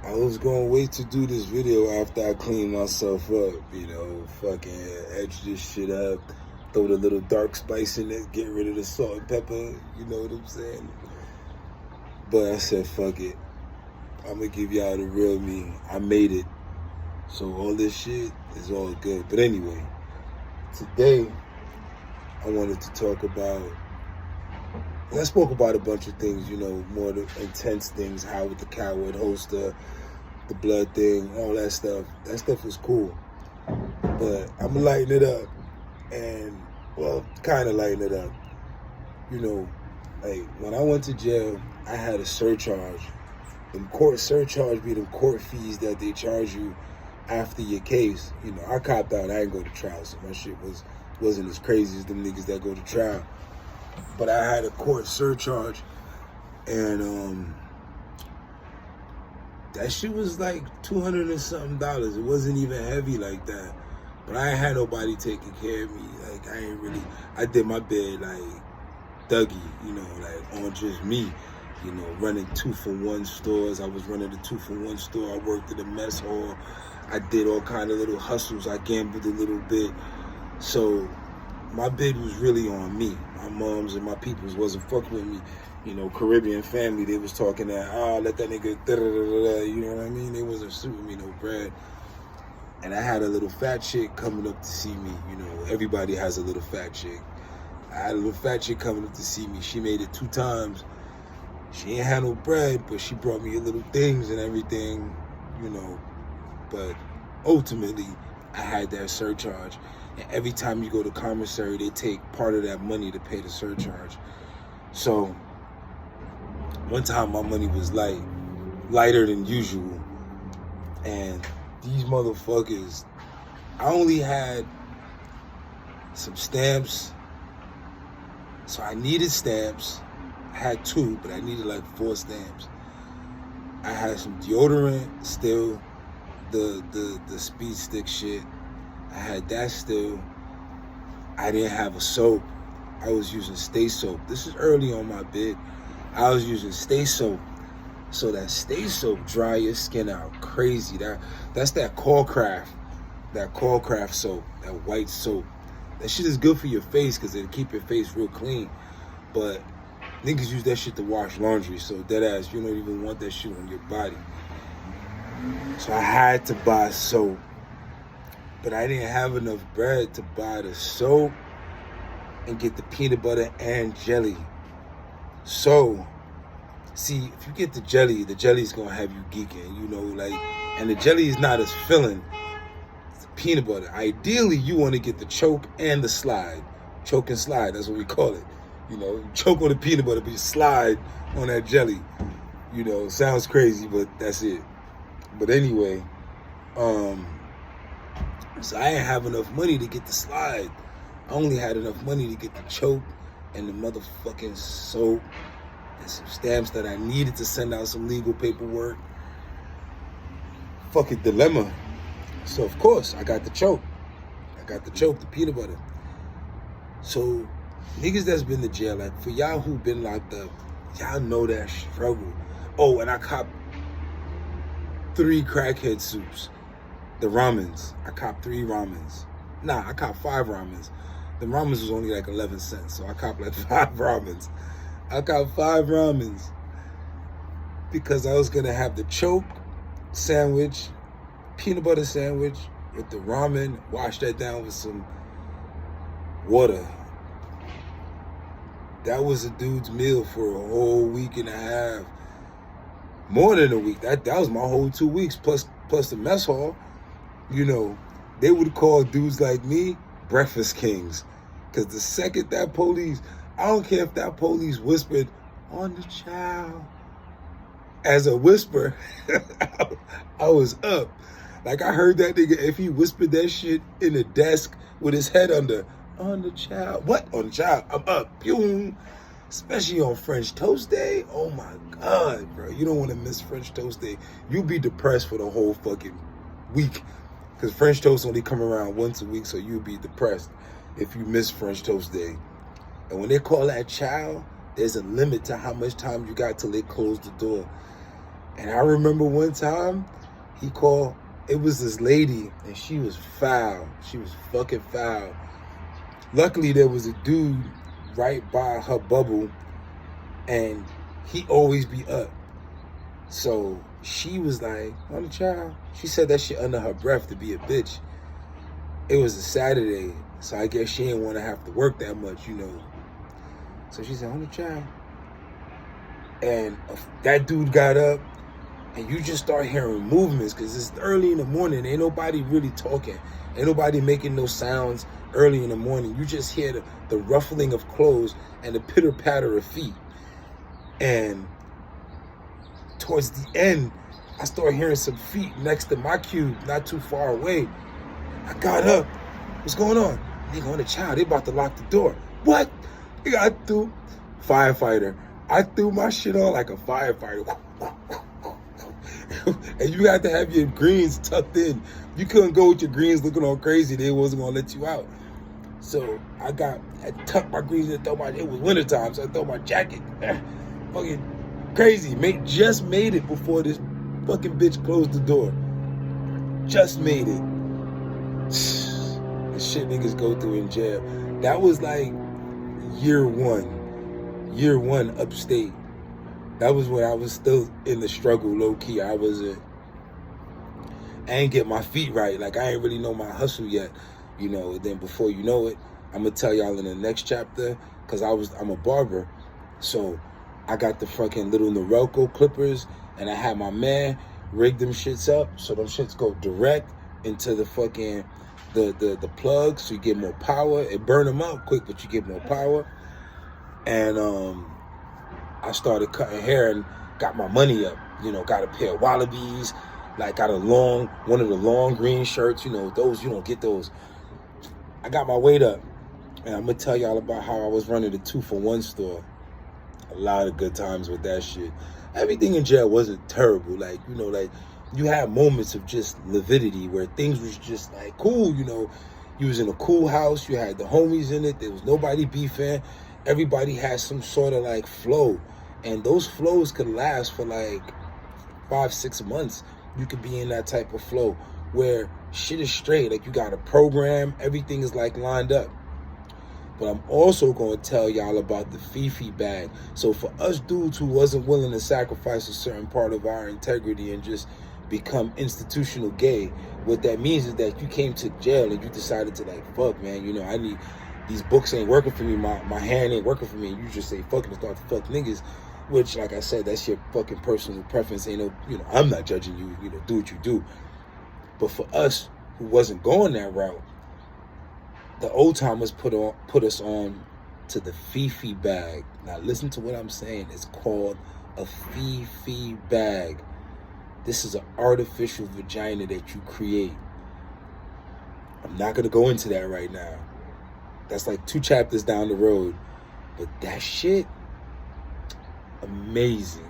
I was gonna wait to do this video after I clean myself up, fucking edge this shit up, throw the little dark spice in it, get rid of the salt and pepper, you know what I'm saying? But I said, fuck it. I'm gonna give y'all the real me. I made it. So all this shit is all good. But anyway, today I wanted to talk about, and I spoke about a bunch of things, more the intense things, how with the coward holster, the blood thing, all that stuff. That stuff was cool. But I'm gonna lighten it up. And, well, kind of lighten it up. Like when I went to jail, I had a surcharge. And court surcharge be the court fees that they charge you after your case. I copped out. I didn't go to trial, so my shit wasn't as crazy as them niggas that go to trial. But I had a court surcharge, and that shit was like $200 and something. It wasn't even heavy like that. But I ain't had nobody taking care of me. Like I did my bed like Dougie, like on just me. Running 2-for-1 stores. I was running the 2-for-1 store. I worked at a mess hall. I did all kind of little hustles. I gambled a little bit. So my bid was really on me. My moms and my peoples wasn't fucking with me. Caribbean family, they was talking that, let that nigga, you know what I mean? They wasn't suiting me no bread. And I had a little fat chick coming up to see me. Everybody has a little fat chick. I had a little fat chick coming up to see me. She made it 2 times. She ain't had no bread, but she brought me little things and everything, But ultimately, I had that surcharge. And every time you go to commissary, they take part of that money to pay the surcharge. So, one time my money was lighter than usual. And these motherfuckers, I only had some stamps. So I needed stamps. I had 2, but I needed like 4 stamps. I had some deodorant still, the speed stick shit. I had that still. I didn't have a soap. I was using Stay Soap. This is early on my bid. I was using Stay Soap. So that Stay Soap dry your skin out crazy. That's that Craft soap, that white soap. That shit is good for your face because it'll keep your face real clean. But niggas use that shit to wash laundry, so deadass, you don't even want that shit on your body. So I had to buy soap. But I didn't have enough bread to buy the soap and get the peanut butter and jelly. So, see, if you get the jelly's gonna have you geeking, and the jelly is not as filling. It's the peanut butter. Ideally, you wanna get the choke and the slide. Choke and slide, that's what we call it. You choke on the peanut butter, but you slide on that jelly. Sounds crazy, but that's it. But anyway, so I didn't have enough money to get the slide. I only had enough money to get the choke and the motherfucking soap and some stamps that I needed to send out some legal paperwork. Fucking dilemma. So of course, I got the choke. The peanut butter. So niggas that's been to jail, like for y'all who been locked up, y'all know that struggle. Oh, and I copped 3 crackhead soups. The ramens. I copped 3 ramens. Nah, I copped 5 ramens. The ramens was only like 11 cents, so I copped like 5 ramens. I copped 5 ramens because I was gonna have the choke sandwich, peanut butter sandwich with the ramen, wash that down with some water. That was a dude's meal for a whole week and a half. More than a week. That was my whole 2 weeks, plus the mess hall. They would call dudes like me breakfast kings. Because the second that police, I don't care if that police whispered, on the child, as a whisper, I was up. Like I heard that nigga, if he whispered that shit in the desk with his head under, on the child. What? On the child. I'm up. Pew. Especially on French Toast Day. Oh my God, bro. You don't want to miss French Toast Day. You'll be depressed for the whole fucking week. Because French Toast only come around once a week, so you'll be depressed if you miss French Toast Day. And when they call that child, there's a limit to how much time you got till they close the door. And I remember one time he called, it was this lady, and she was foul. She was fucking foul. Luckily, there was a dude right by her bubble, and he always be up. So she was like, "On the child." She said that shit under her breath to be a bitch. It was a Saturday, so I guess she didn't want to have to work that much, you know. So she said, "On the child." And that dude got up, and you just start hearing movements because it's early in the morning. Ain't nobody really talking. Ain't nobody making no sounds early in the morning. You just hear the ruffling of clothes and the pitter-patter of feet. And towards the end, I started hearing some feet next to my cube, not too far away. I got up. What's going on? Nigga, on the child. They about to lock the door. What? Nigga, I threw firefighter. I threw my shit on like a firefighter. And you had to have your greens tucked in. You couldn't go with your greens looking all crazy. They wasn't gonna let you out. So I tucked my greens and it was wintertime, so I throw my jacket. Fucking crazy. Just made it before this fucking bitch closed the door. Just made it. The shit niggas go through in jail. That was like year one upstate. That was when I was still in the struggle, low key. I ain't get my feet right. Like I ain't really know my hustle yet, you know. Then before you know it, I'm gonna tell y'all in the next chapter, cause I'm a barber, so I got the fucking little Norelco clippers, and I had my man rig them shits up so them shits go direct into the fucking the plug, so you get more power. It burn them out quick, but you get more power. And I started cutting hair and got my money up. You know, got a pair of Wallabies, like got one of the long green shirts. You know, those, you don't get those. I got my weight up. And I'm gonna tell y'all about how I was running a 2-for-1 store. A lot of good times with that shit. Everything in jail wasn't terrible. Like, you know, like you had moments of just lividity where things was just like cool, you know. You was in a cool house, you had the homies in it, there was nobody beefing. Everybody had some sort of like flow. And those flows could last for like 5-6 months. You could be in that type of flow where shit is straight. Like you got a program, everything is like lined up. But I'm also going to tell y'all about the Fifi bag. So for us dudes who wasn't willing to sacrifice a certain part of our integrity and just become institutional gay, what that means is that you came to jail and you decided to like, fuck, man, you know, these books ain't working for me, my hand ain't working for me, and you just say fuck and start to fuck niggas, which, like I said, that's your fucking personal preference. Ain't no, you know, I'm not judging you, you know, do what you do. But for us who wasn't going that route, the old timers put us on to the Fifi bag. Now listen to what I'm saying. It's called a Fifi bag. This is an artificial vagina that you create. I'm not gonna go into that right now. That's like 2 chapters down the road. But that shit, amazing.